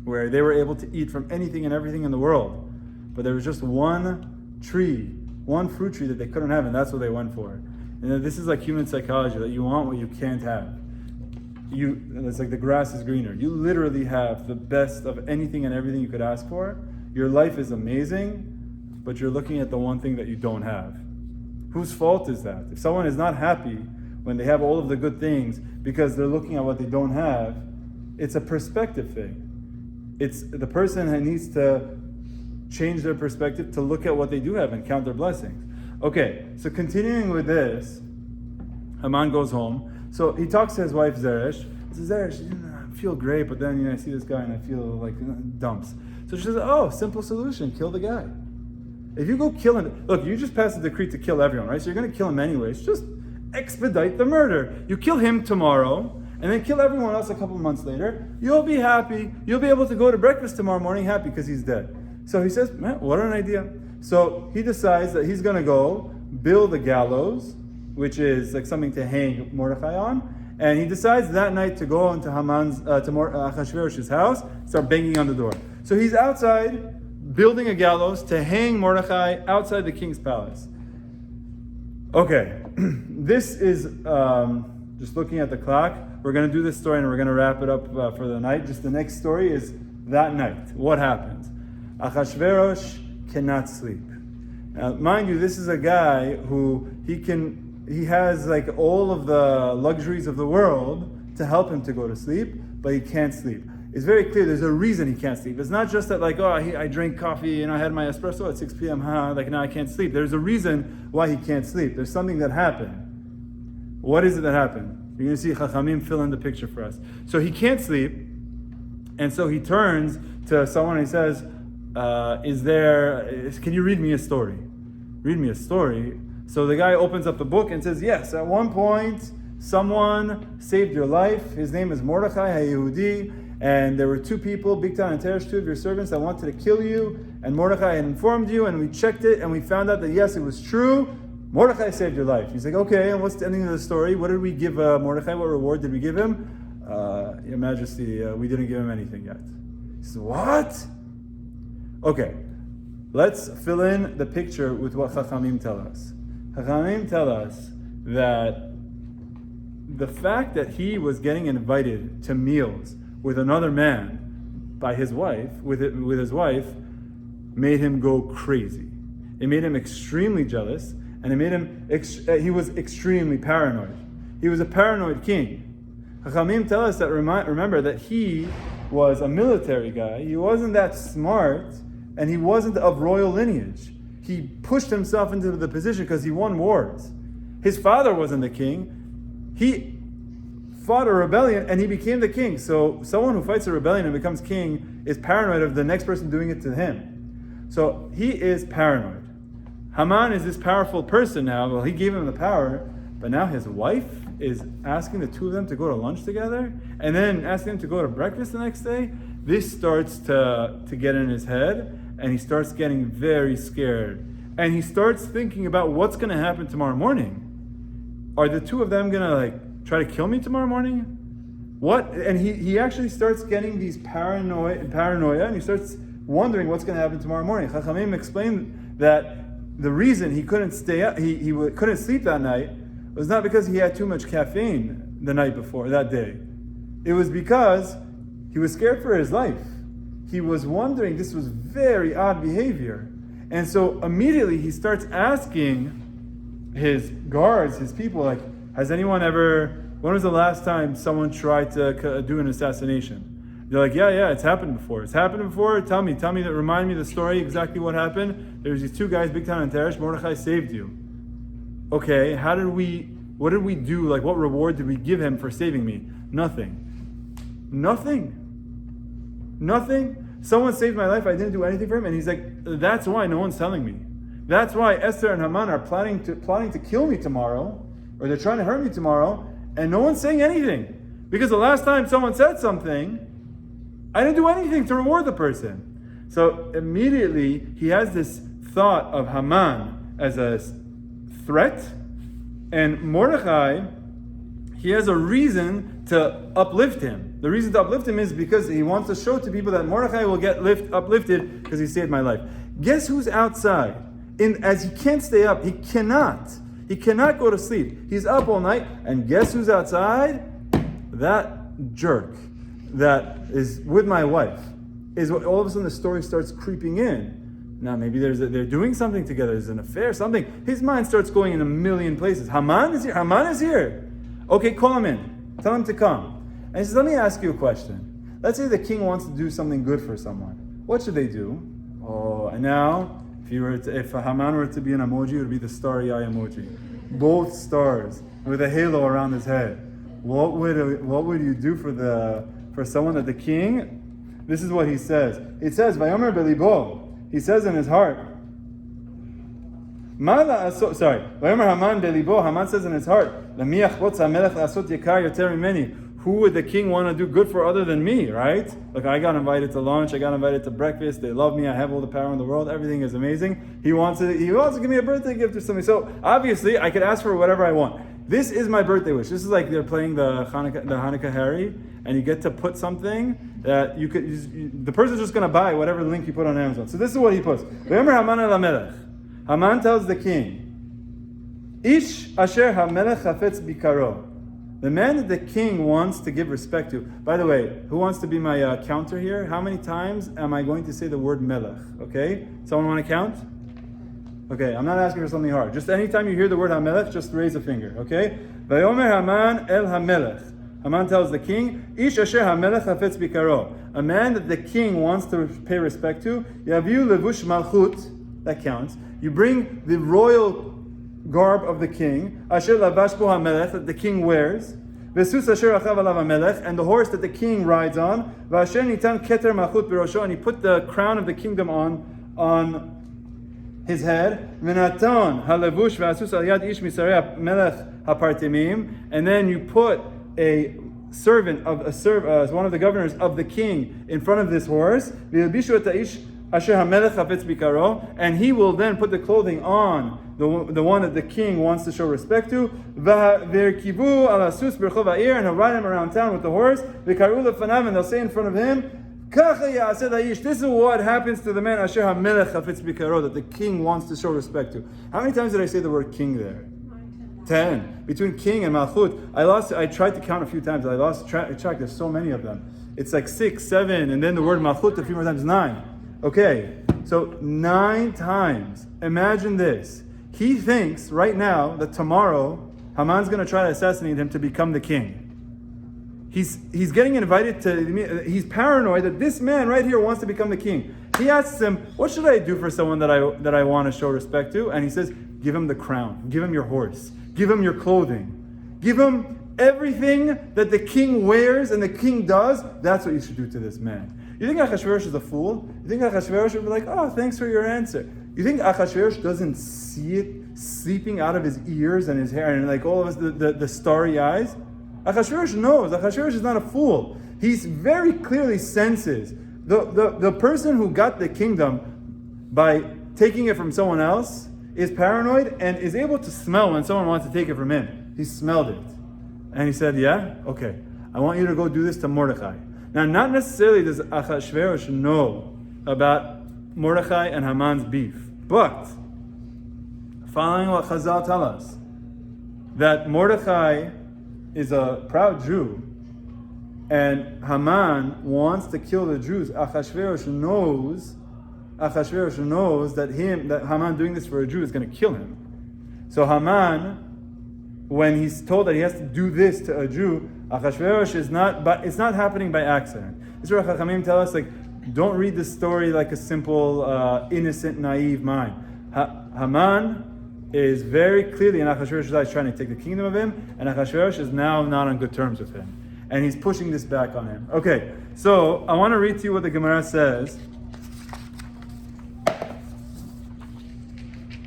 where they were able to eat from anything and everything in the world, but there was just one fruit tree that they couldn't have, and that's what they went for. And this is like human psychology, that you want what you can't have. It's like the grass is greener. You literally have the best of anything and everything you could ask for. Your life is amazing, but you're looking at the one thing that you don't have. Whose fault is that? If someone is not happy when they have all of the good things because they're looking at what they don't have, it's a perspective thing. It's the person who needs to change their perspective to look at what they do have and count their blessings. Okay, so continuing with this, Haman goes home. So he talks to his wife Zeresh. He says, Zeresh, I feel great, but then I see this guy and I feel like dumps. So she says, oh, simple solution, kill the guy. If you go kill him, look, you just passed a decree to kill everyone, right? So you're going to kill him anyways. Just expedite the murder. You kill him tomorrow, and then kill everyone else a couple months later. You'll be happy. You'll be able to go to breakfast tomorrow morning happy because he's dead. So he says, man, what an idea. So he decides that he's going to go build a gallows, which is like something to hang Mordechai on. And he decides that night to go into Haman's, to Achashverosh's house, start banging on the door. So he's outside building a gallows to hang Mordechai outside the king's palace. Okay, this is, just looking at the clock, we're going to do this story and we're going to wrap it up for the night. Just the next story is that night. What happens? Achashverosh cannot sleep. Now, mind you, this is a guy who he has like all of the luxuries of the world to help him to go to sleep, but he can't sleep. It's very clear there's a reason he can't sleep. It's not just that like, I drank coffee and I had my espresso at 6 p.m. Like now I can't sleep. There's a reason why he can't sleep. There's something that happened. What is it that happened? You're going to see Chachamim fill in the picture for us. So he can't sleep, and so he turns to someone and he says, can you read me a story? Read me a story. So the guy opens up the book and says, yes, at one point, someone saved your life. His name is Mordechai HaYehudi, and there were two people, Bigtan and Teresh, two of your servants that wanted to kill you, and Mordechai had informed you, and we checked it, and we found out that yes, it was true. Mordechai saved your life. He's like, okay, and what's the ending of the story? What did we give Mordechai? What reward did we give him? Your Majesty, we didn't give him anything yet. He says, what? Okay, let's fill in the picture with what Chachamim tell us. Chachamim tell us that the fact that he was getting invited to meals with another man by his wife, with his wife, made him go crazy. It made him extremely jealous, and it made him, he was extremely paranoid. He was a paranoid king. Chachamim tell us that, remember that he was a military guy. He wasn't that smart, and he wasn't of royal lineage. He pushed himself into the position because he won wars. His father wasn't the king. He fought a rebellion and he became the king. So someone who fights a rebellion and becomes king is paranoid of the next person doing it to him. So he is paranoid. Haman is this powerful person now. Well, he gave him the power, but now his wife is asking the two of them to go to lunch together and then asking them to go to breakfast the next day. This starts to get in his head, and he starts getting very scared. And he starts thinking about what's going to happen tomorrow morning. Are the two of them going to try to kill me tomorrow morning? What? And he actually starts getting these paranoia, and he starts wondering what's going to happen tomorrow morning. Chachamim explained that the reason he couldn't stay up, he couldn't sleep that night, was not because he had too much caffeine the night before, that day. It was because he was scared for his life. He was wondering, this was very odd behavior. And so immediately he starts asking his guards, his people, when was the last time someone tried to do an assassination? They're like, yeah, it's happened before. It's happened before. Tell me, remind me the story, exactly what happened. There's these two guys, Bigtan and Teresh. Mordechai saved you. Okay, what did we do? Like, what reward did we give him for saving me? Nothing. Someone saved my life, I didn't do anything for him. And he's like, that's why no one's telling me. That's why Esther and Haman are planning to kill me tomorrow, or they're trying to hurt me tomorrow, and no one's saying anything. Because the last time someone said something, I didn't do anything to reward the person. So immediately he has this thought of Haman as a threat, and Mordechai, he has a reason to uplift him. The reason to uplift him is because he wants to show to people that Mordechai will get uplifted because he saved my life. Guess who's outside? As he can't stay up, he cannot go to sleep. He's up all night, and guess who's outside? That jerk that is with my wife. Is what all of a sudden the story starts creeping in. Now maybe they're doing something together. There's an affair, something. His mind starts going in a million places. Haman is here. Okay, call him in. Tell him to come. And he says, let me ask you a question. Let's say the king wants to do something good for someone. What should they do? Oh, and now, if Haman were to be an emoji, it would be the starry eye emoji. Both stars with a halo around his head. What would you do for someone that the king? This is what he says. It says, Vayomer belibo. He says in his heart. Vayomer Haman belibo. Haman says in his heart, who would the king want to do good for other than me, right? Like, I got invited to lunch, I got invited to breakfast, they love me, I have all the power in the world, everything is amazing. He wants to give me a birthday gift or something. So obviously I could ask for whatever I want. This is my birthday wish. This is like they're playing the Hanukkah Harry, and you get to put something that the person's just going to buy whatever link you put on Amazon. So this is what he puts. Haman tells the king, Ish asher hamelech chafetz bikaro. The man that the king wants to give respect to. By the way, who wants to be my counter here? How many times am I going to say the word melech? Okay? Someone want to count? Okay, I'm not asking for something hard. Just anytime you hear the word hamelech, just raise a finger. Okay? Vayomer Haman el hamelech. Haman tells the king, Ish asher hamelech hafetz bikaro. A man that the king wants to pay respect to. Yaviu levush malchut. That counts. You bring the royal garb of the king, asher lavash bo hamelech, that the king wears, v'sus asher achav alav hamelech, and the horse that the king rides on, v'asher nitan keter malchut b'rosho, and he put the crown of the kingdom on his head, v'natan halevush v'asus al yad ish misarei hamelech hapartimim, and then you put a servant of one of the governors of the king in front of this horse, v'yilbishu et ha'ish asher hamelech hafetz bikaro, and he will then put the clothing on the one that the king wants to show respect to. V'erkivu ala sus b'rchov ha'ir, and he'll ride him around town with the horse. V'karu lefanav, and they'll say in front of him, Kacha ya'aseh ha'ish. This is what happens to the man asher hamelech hafetz bikaro, that the king wants to show respect to. How many times did I say the word king there? 10. Between king and malchut, I tried to count a few times. I lost track. There's so many of them. It's like 6, 7, and then the word malchut a few more times, 9. Okay, so 9 times. Imagine this. He thinks right now that tomorrow Haman's going to try to assassinate him to become the king. He's getting invited to. He's paranoid that this man right here wants to become the king. He asks him, "What should I do for someone that I want to show respect to?" And he says, "Give him the crown. Give him your horse. Give him your clothing. Give him everything that the king wears and the king does. That's what you should do to this man." You think Achashverosh is a fool? You think Achashverosh would be like, "Oh, thanks for your answer." You think Achashverosh doesn't see it seeping out of his ears and his hair and like all of the starry eyes? Achashverosh knows. Achashverosh is not a fool. He very clearly senses the person who got the kingdom by taking it from someone else is paranoid and is able to smell when someone wants to take it from him. He smelled it. And he said, "Yeah? Okay. I want you to go do this to Mordechai." Now, not necessarily does Achashverosh know about Mordechai and Haman's beef, but following what Chazal tell us, that Mordechai is a proud Jew, and Haman wants to kill the Jews. Achashverosh knows that Haman doing this for a Jew is going to kill him. So Haman, when he's told that he has to do this to a Jew, Achashverosh is not, but it's not happening by accident. This is where Chachamim tell us, like, don't read this story like a simple, innocent, naive mind. Haman is very clearly, and Achashverosh is trying to take the kingdom of him, and Achashverosh is now not on good terms with him. And he's pushing this back on him. Okay, so I want to read to you what the Gemara says.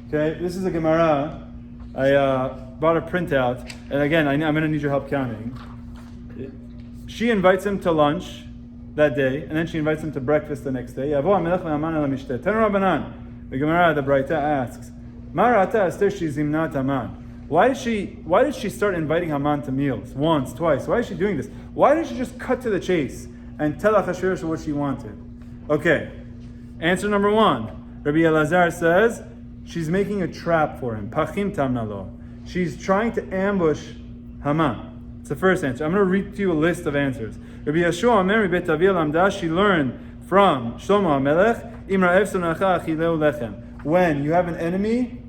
Okay, this is a Gemara. I bought a printout, and again, I'm going to need your help counting. She invites him to lunch that day, and then she invites him to breakfast the next day. Yavo HaMelech ve'Haman el HaMishteh. Tanu Rabbanan. The Gemara, the Braita asks, Ma ra'ata Esther shezimnat Haman. Why did she start inviting Haman to meals? Once, twice. Why is she doing this? Why didn't she just cut to the chase and tell Achashverosh what she wanted? Okay, answer number one. Rabbi Elazar says she's making a trap for him. Pachim tamnalo. She's trying to ambush Haman. It's the first answer. I'm going to read to you a list of answers. Rabbi Yeshua Amer Bet Avi Lamda. She learned from Shlomo HaMelech. Imra Ev Sonacha Achileu Lechem. When you have an enemy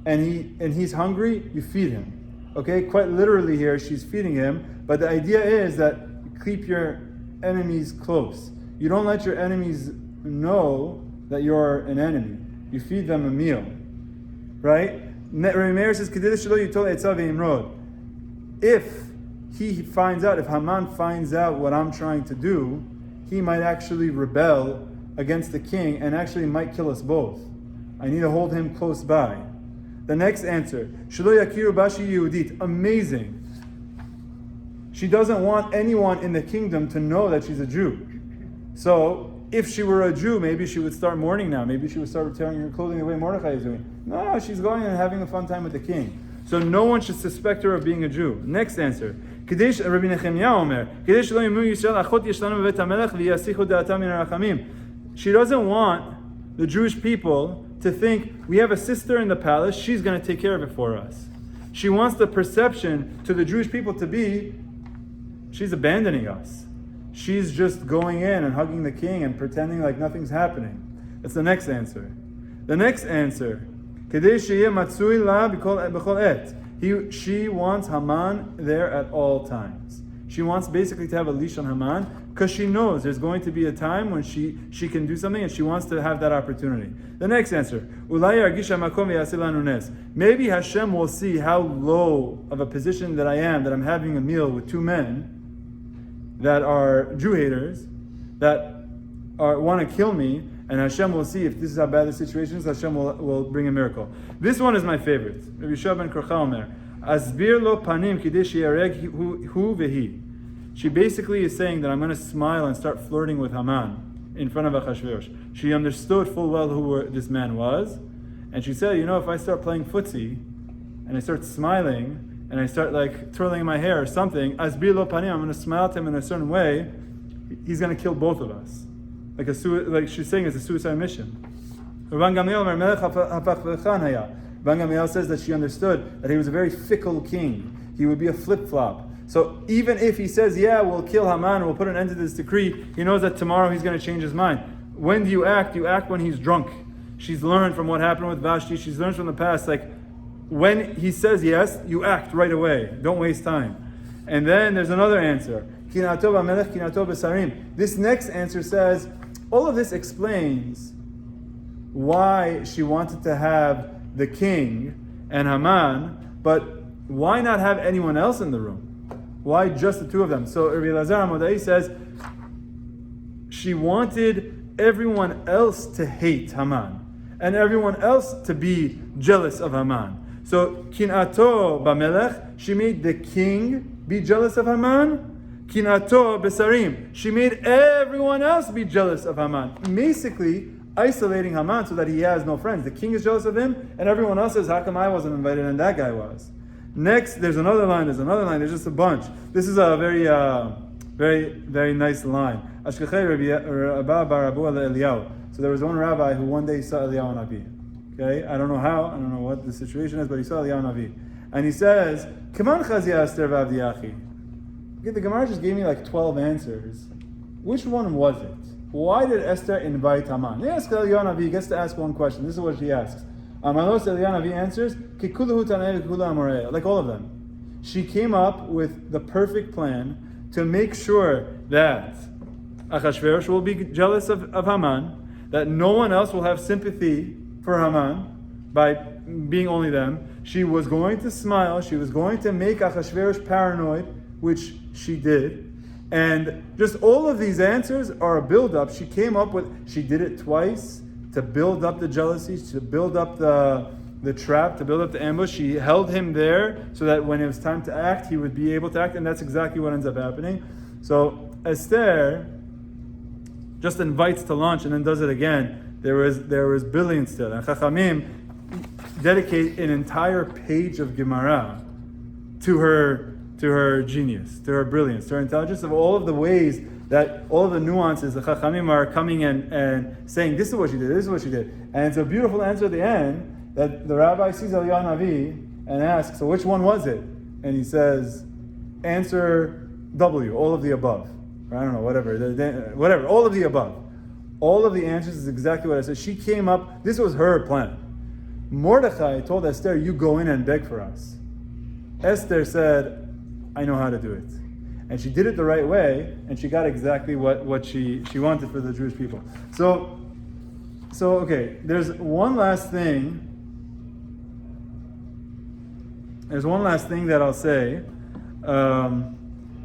and he's hungry, you feed him. Okay, quite literally here, she's feeding him. But the idea is that you keep your enemies close. You don't let your enemies know that you're an enemy. You feed them a meal, right? Rabbi Meir says, if he finds out, if Haman finds out what I'm trying to do, he might actually rebel against the king and actually might kill us both. I need to hold him close by. The next answer, Shelo yakiru bashi Yehudit. Amazing. She doesn't want anyone in the kingdom to know that she's a Jew. So, if she were a Jew, maybe she would start mourning now. Maybe she would start tearing her clothing the way Mordechai is doing. No, she's going and having a fun time with the king. So no one should suspect her of being a Jew. Next answer. Rabbi Nechemiah Omer. She doesn't want the Jewish people to think we have a sister in the palace, she's going to take care of it for us. She wants the perception to the Jewish people to be, she's abandoning us. She's just going in and hugging the king and pretending like nothing's happening. That's the next answer. The next answer. She wants Haman there at all times. She wants basically to have a leash on Haman because she knows there's going to be a time when she can do something and she wants to have that opportunity. The next answer. Maybe Hashem will see how low of a position that I am, that I'm having a meal with two men that are Jew haters, that want to kill me, and Hashem will see if this is how bad the situation is. Hashem will bring a miracle. This one is my favorite. Rabbi Yeshua ben Korcha Omer, Asbir lo panim kidei sheyareg hu vehi. She basically is saying that I'm going to smile and start flirting with Haman in front of Achashverosh. She understood full well who this man was, and she said, if I start playing footsie, and I start smiling, and I start like twirling my hair or something, Asbir lo panim, I'm going to smile at him in a certain way, he's going to kill both of us. Like she's saying it's a suicide mission. Rabban Gamliel says that she understood that he was a very fickle king. He would be a flip-flop. So even if he says, yeah, we'll kill Haman, we'll put an end to this decree, he knows that tomorrow he's going to change his mind. When do you act? You act when he's drunk. She's learned from what happened with Vashti. She's learned from the past. Like, when he says yes, you act right away. Don't waste time. And then there's another answer. This next answer says, all of this explains why she wanted to have the king and Haman, but why not have anyone else in the room? Why just the two of them? So Rabbi Elazar Amodai says she wanted everyone else to hate Haman and everyone else to be jealous of Haman. So kinato b'melech, she made the king be jealous of Haman. Kinato besarim, she made everyone else be jealous of Haman. Basically, isolating Haman so that he has no friends. The king is jealous of him, and everyone else says, how come I wasn't invited and that guy was? Next, there's another line, there's just a bunch. This is a very, very, very nice line. So there was one rabbi who one day saw Eliyahu Navi. Okay, I don't know how, I don't know what the situation is, but he saw Eliyahu Navi. And he says, Kaman chazia Esther v'avdiyachi. Okay, the Gemara just gave me like 12 answers. Which one was it? Why did Esther invite Haman? Yes, Eliyahu Navi gets to ask one question. This is what she asks. Amalos Eliyahu Navi answers, like all of them. She came up with the perfect plan to make sure that Achashverosh will be jealous of Haman, that no one else will have sympathy for Haman by being only them. She was going to smile. She was going to make Achashverosh paranoid, which she did. And just all of these answers are a build-up. She came up with, she did it twice to build up the jealousy, to build up the trap, to build up the ambush. She held him there so that when it was time to act, he would be able to act, and that's exactly what ends up happening. So Esther just invites to lunch and then does it again. There was brilliance still. And Chachamim dedicate an entire page of Gemara to her genius, to her brilliance, to her intelligence, of all of the ways that all of the nuances the Chachamim are coming and saying, this is what she did, this is what she did. And it's a beautiful answer at the end that the rabbi sees Eliyahu Navi and asks, so which one was it? And he says, answer W, all of the above. Or I don't know, whatever, all of the above. All of the answers is exactly what I said. She came up, this was her plan. Mordechai told Esther, you go in and beg for us. Esther said, I know how to do it. And she did it the right way, and she got exactly what she wanted for the Jewish people. So okay, there's one last thing. There's one last thing that I'll say.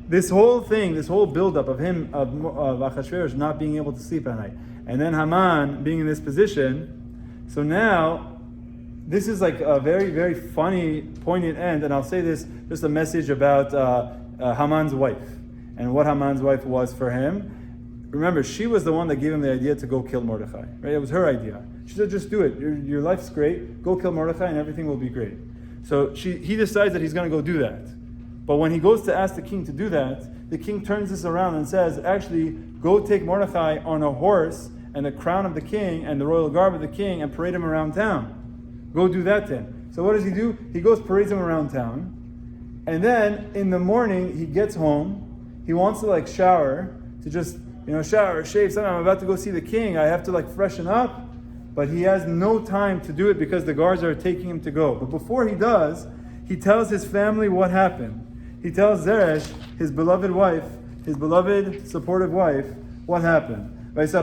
This whole buildup of him, of Achashverosh not being able to sleep at night, and then Haman being in this position. So now, this is like a very, very funny, poignant end, and I'll say this, just a message about Haman's wife, and what Haman's wife was for him. Remember, she was the one that gave him the idea to go kill Mordechai, right? It was her idea. She said, just do it. Your life's great. Go kill Mordechai and everything will be great. So he decides that he's going to go do that. But when he goes to ask the king to do that, the king turns this around and says, actually, go take Mordechai on a horse and the crown of the king and the royal garb of the king and parade him around town. Go do that then. So what does he do? He goes, parades him around town. And then in the morning, he gets home. He wants to shower, to just, shower, shave, something. I'm about to go see the king. I have to freshen up. But he has no time to do it because the guards are taking him to go. But before he does, he tells his family what happened. He tells Zeresh, his beloved wife, his beloved, supportive wife, what happened. He says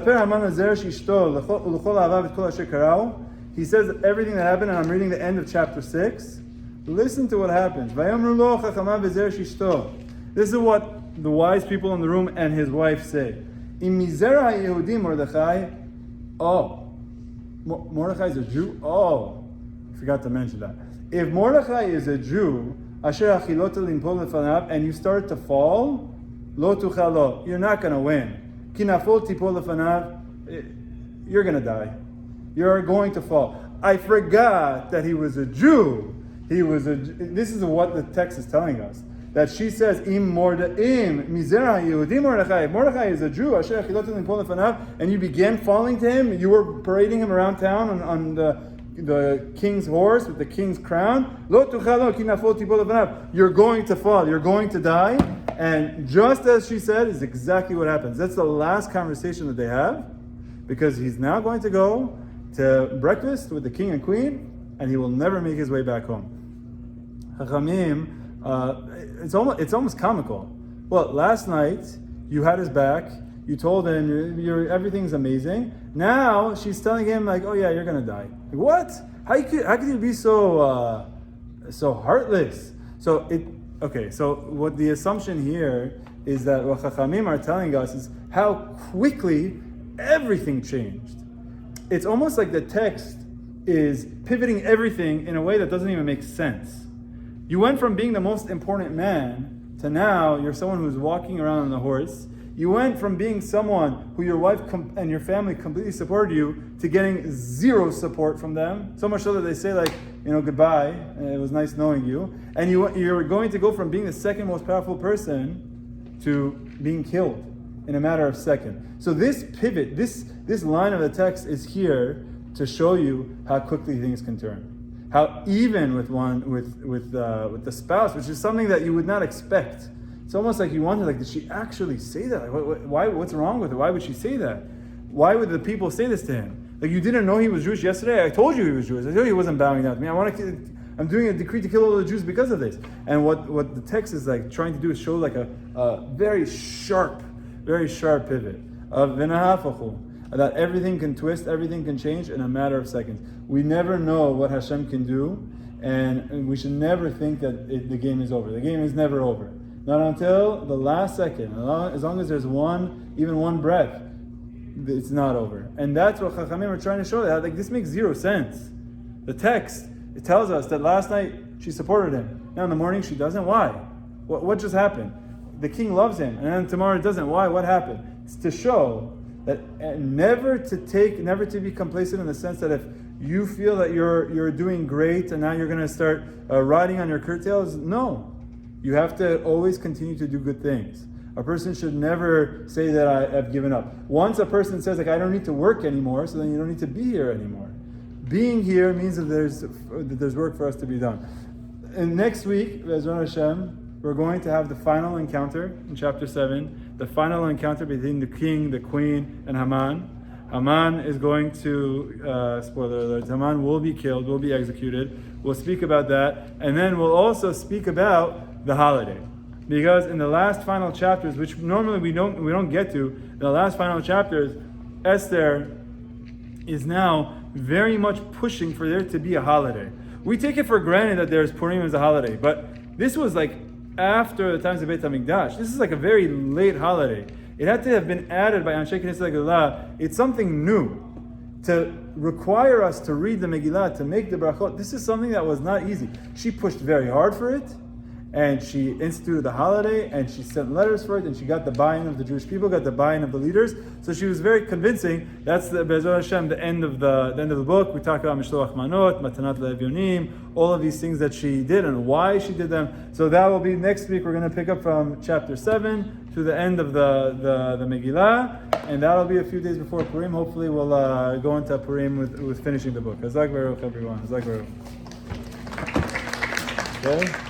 everything that happened, and I'm reading the end of chapter 6. Listen to what happens. This is what the wise people in the room and his wife say. Oh, Mordechai is a Jew? Oh, I forgot to mention that. If Mordechai is a Jew, and you start to fall, you're not going to win. You're going to die. You're going to fall. I forgot that he was a Jew. This is what the text is telling us. That she says, Mordechai is a Jew, and you began falling to him, you were parading him around town on the king's horse with the king's crown. You're going to fall, you're going to die. And just as she said, is exactly what happens. That's the last conversation that they have, because he's now going to go to breakfast with the king and queen, and he will never make his way back home. Chachamim, it's almost comical. Well, last night you had his back. You told him everything's amazing. Now she's telling him oh yeah, you're gonna die. What? How could you be so heartless? So what the assumption here is that what Chachamim are telling us is how quickly everything changed. It's almost like the text is pivoting everything in a way that doesn't even make sense. You went from being the most important man to now you're someone who's walking around on a horse. You went from being someone who your wife and your family completely supported you to getting zero support from them. So much so that they say goodbye, it was nice knowing you. And you're going to go from being the second most powerful person to being killed in a matter of seconds. So this pivot, this line of the text is here to show you how quickly things can turn. How even with the spouse, which is something that you would not expect. It's almost like you wonder, did she actually say that? Why? What's wrong with her? Why would she say that? Why would the people say this to him? You didn't know he was Jewish yesterday? I told you he was Jewish. I told you he wasn't bowing down to me. I'm doing a decree to kill all the Jews because of this. And what the text is trying to do is show a very sharp pivot. of v'nahafachu, that everything can twist, everything can change in a matter of seconds. We never know what Hashem can do, and we should never think that the game is over. The game is never over. Not until the last second. As long as there's even one breath, it's not over. And that's what Chachamim are trying to show. That this makes zero sense. The text, it tells us that last night she supported him. Now in the morning she doesn't. Why? What just happened? The king loves him, and then tomorrow it doesn't. Why? What happened? It's to show that never to be complacent in the sense that if you feel that you're doing great and now you're going to start riding on your coattails. No. You have to always continue to do good things. A person should never say that I've given up. Once a person says, I don't need to work anymore, so then you don't need to be here anymore. Being here means that there's work for us to be done. And next week, Be'ezrat Hashem, we're going to have the final encounter in chapter 7, the final encounter between the king, the queen, and Haman. Haman is going to, spoiler alert, Haman will be killed, will be executed. We'll speak about that. And then we'll also speak about the holiday. Because in the last final chapters, which normally we don't get to, in the last final chapters, Esther is now very much pushing for there to be a holiday. We take it for granted that there's Purim as a holiday, but this was like after the times of Beit HaMikdash. This is like a very late holiday. It had to have been added by Anshe Knesset Megillah. It's something new. To require us to read the Megillah, to make the brachot, this is something that was not easy. She pushed very hard for it, and she instituted the holiday, and she sent letters for it, and she got the buy-in of the Jewish people, got the buy-in of the leaders. So she was very convincing. That's the Be'ezrat Hashem, the end of the book. We talk about Mishloach Manot, Matanat Le'Evyonim, all of these things that she did and why she did them. So that will be next week. We're going to pick up from chapter 7 to the end of the Megillah, and that'll be a few days before Purim. Hopefully we'll go into Purim with finishing the book. Hazak Baruch, everyone. Hazak Baruch. Okay?